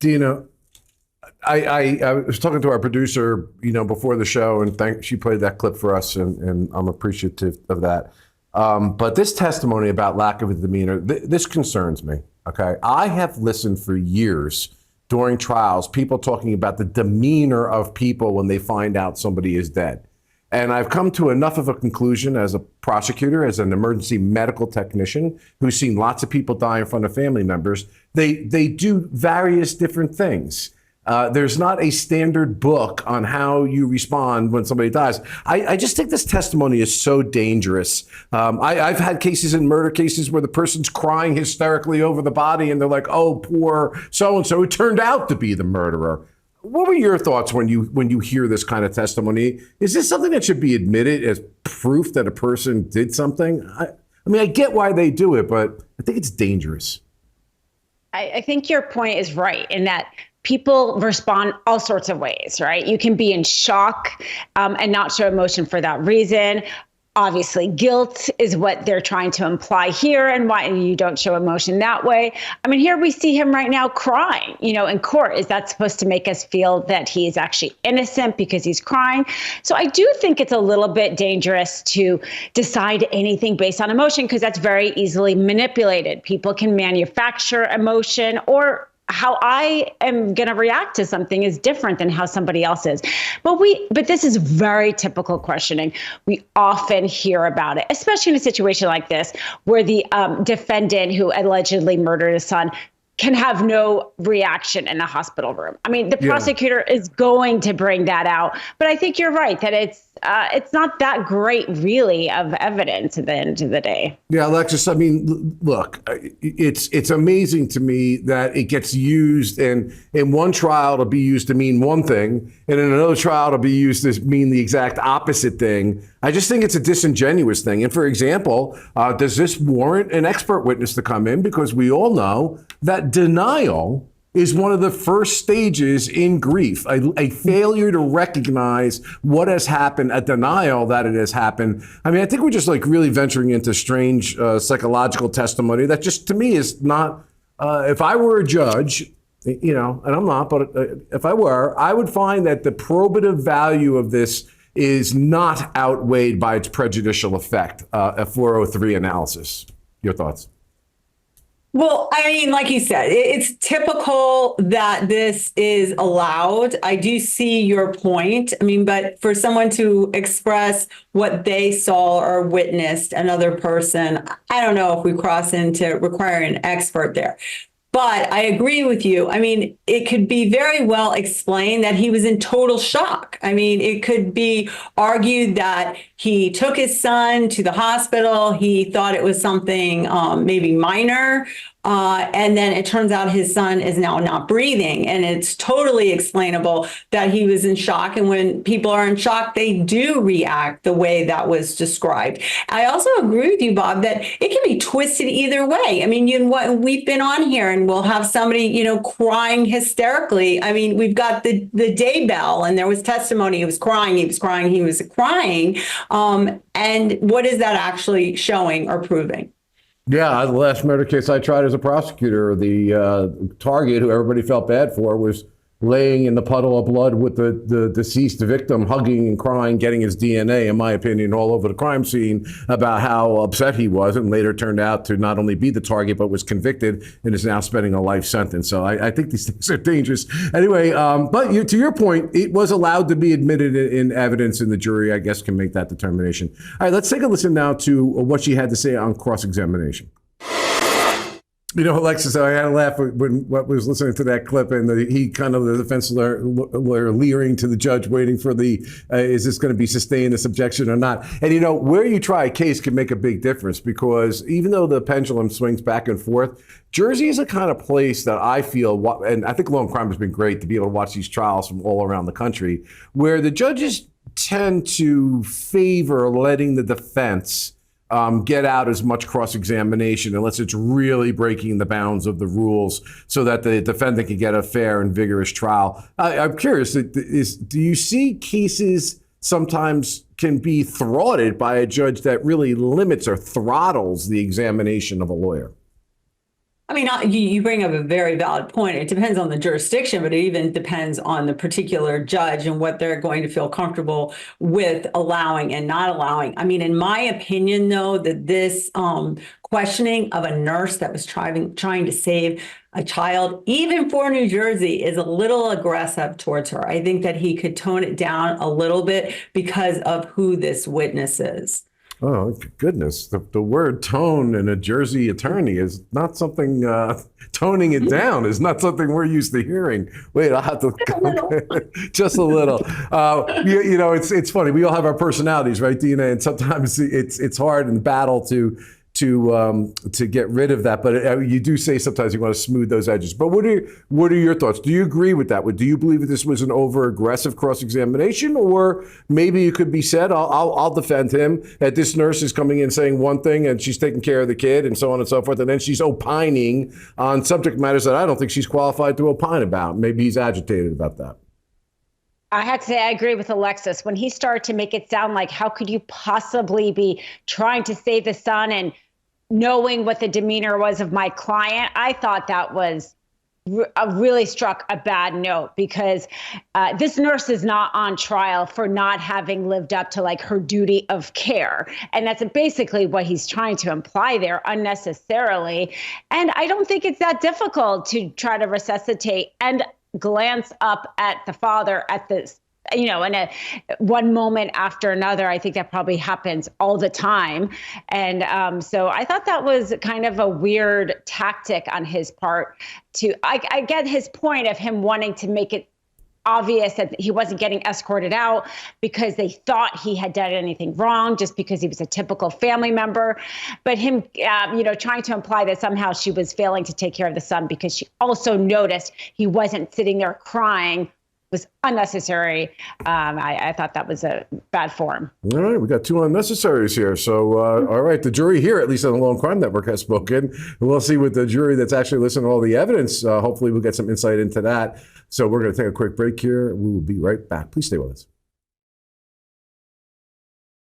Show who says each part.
Speaker 1: Dina, I was talking to our producer, before the show, and she played that clip for us, and I'm appreciative of that. But this testimony about lack of a demeanor, this concerns me. Okay, I have listened for years during trials, people talking about the demeanor of people when they find out somebody is dead. And I've come to enough of a conclusion as a prosecutor, as an emergency medical technician who's seen lots of people die in front of family members. They do various different things. There's not a standard book on how you respond when somebody dies. I just think this testimony is so dangerous. I've had cases in murder cases where the person's crying hysterically over the body and they're like, oh, poor so-and-so, who turned out to be the murderer. What were your thoughts when you hear this kind of testimony? Is this something that should be admitted as proof that a person did something? I get why they do it, but I think it's dangerous.
Speaker 2: I think your point is right in that people respond all sorts of ways, right? You can be in shock and not show emotion for that reason. Obviously, guilt is what they're trying to imply here, and why you don't show emotion that way. Here we see him right now crying, in court. Is that supposed to make us feel that he's actually innocent because he's crying? So I do think it's a little bit dangerous to decide anything based on emotion, because that's very easily manipulated. People can manufacture emotion, or how I am going to react to something is different than how somebody else is. But this is very typical questioning. We often hear about it, especially in a situation like this, where the defendant who allegedly murdered his son can have no reaction in the hospital room. The prosecutor is going to bring that out, but I think you're right that it's not that great, really, of evidence at the end of the day.
Speaker 1: Yeah, Alexis, look, it's amazing to me that it gets used, and in one trial it'll be used to mean one thing, and in another trial it'll be used to mean the exact opposite thing. I just think it's a disingenuous thing. And for example, does this warrant an expert witness to come in? Because we all know that denial is one of the first stages in grief, a failure to recognize what has happened, a denial that it has happened. I think we're just really venturing into strange psychological testimony that just, to me, is not, if I were a judge, and I'm not, but if I were, I would find that the probative value of this is not outweighed by its prejudicial effect, a 403 analysis. Your thoughts?
Speaker 3: Well, like you said, it's typical that this is allowed. I do see your point. But for someone to express what they saw or witnessed another person, I don't know if we cross into requiring an expert there. But I agree with you. It could be very well explained that he was in total shock. It could be argued that he took his son to the hospital. He thought it was something maybe minor. And then it turns out his son is now not breathing. And it's totally explainable that he was in shock. And when people are in shock, they do react the way that was described. I also agree with you, Bob, that it can be twisted either way. We've been on here and we'll have somebody, crying hysterically. We've got the day bell, and there was testimony. He was crying. And what is that actually showing or proving?
Speaker 1: Yeah, the last murder case I tried as a prosecutor, the target, who everybody felt bad for, was laying in the puddle of blood with the deceased victim, hugging and crying, getting his DNA, in my opinion, all over the crime scene about how upset he was, and later turned out to not only be the target, but was convicted and is now spending a life sentence. So I think these things are dangerous. Anyway, but to your point, it was allowed to be admitted in evidence, and the jury, I guess, can make that determination. All right, let's take a listen now to what she had to say on cross-examination. Alexis, I had a laugh when I was listening to that clip, and the defense lawyer leering to the judge, waiting for is this going to be sustained, this objection or not? And where you try a case can make a big difference, because even though the pendulum swings back and forth, Jersey is a kind of place that I feel, and I think Law and Crime has been great to be able to watch these trials from all around the country, where the judges tend to favor letting the defense get out as much cross-examination unless it's really breaking the bounds of the rules, so that the defendant can get a fair and vigorous trial. I'm curious, do you see cases sometimes can be thwarted by a judge that really limits or throttles the examination of a lawyer?
Speaker 3: I mean, you bring up a very valid point. It depends on the jurisdiction, but it even depends on the particular judge and what they're going to feel comfortable with allowing and not allowing. I mean, in my opinion, though, that this questioning of a nurse that was trying to save a child, even for New Jersey, is a little aggressive towards her. I think that he could tone it down a little bit because of who this witness is.
Speaker 1: Oh, goodness. The word tone in a Jersey attorney is not something, toning it down is not something we're used to hearing. Wait, I'll have to, just a little. It's funny. We all have our personalities, right, Dina? And sometimes it's hard in battle to get rid of that, but you do say sometimes you want to smooth those edges. But what are your thoughts? Do you agree with that? Do you believe that this was an over aggressive cross-examination, or maybe it could be said, I'll defend him, that this nurse is coming in saying one thing and she's taking care of the kid and so on and so forth, and then she's opining on subject matters that I don't think she's qualified to opine about. Maybe he's agitated about that.
Speaker 2: I had to say, I agree with Alexis. When he started to make it sound like, how could you possibly be trying to save the son and knowing what the demeanor was of my client, I thought that was really struck a bad note, because this nurse is not on trial for not having lived up to like her duty of care. And that's basically what he's trying to imply there unnecessarily. And I don't think it's that difficult to try to resuscitate and glance up at the father at this, in a one moment after another. I think that probably happens all the time. And so I thought that was kind of a weird tactic on his part I get his point of him wanting to make it obvious that he wasn't getting escorted out because they thought he had done anything wrong, just because he was a typical family member. But him, trying to imply that somehow she was failing to take care of the son because she also noticed he wasn't sitting there crying was unnecessary. I thought that was a bad form.
Speaker 1: All right, we got two unnecessaries here. So, all right, the jury here, at least on the Law and Crime Network, has spoken. We'll see with the jury that's actually listening to all the evidence. Hopefully we'll get some insight into that. So we're going to take a quick break here. We will be right back. Please stay with us.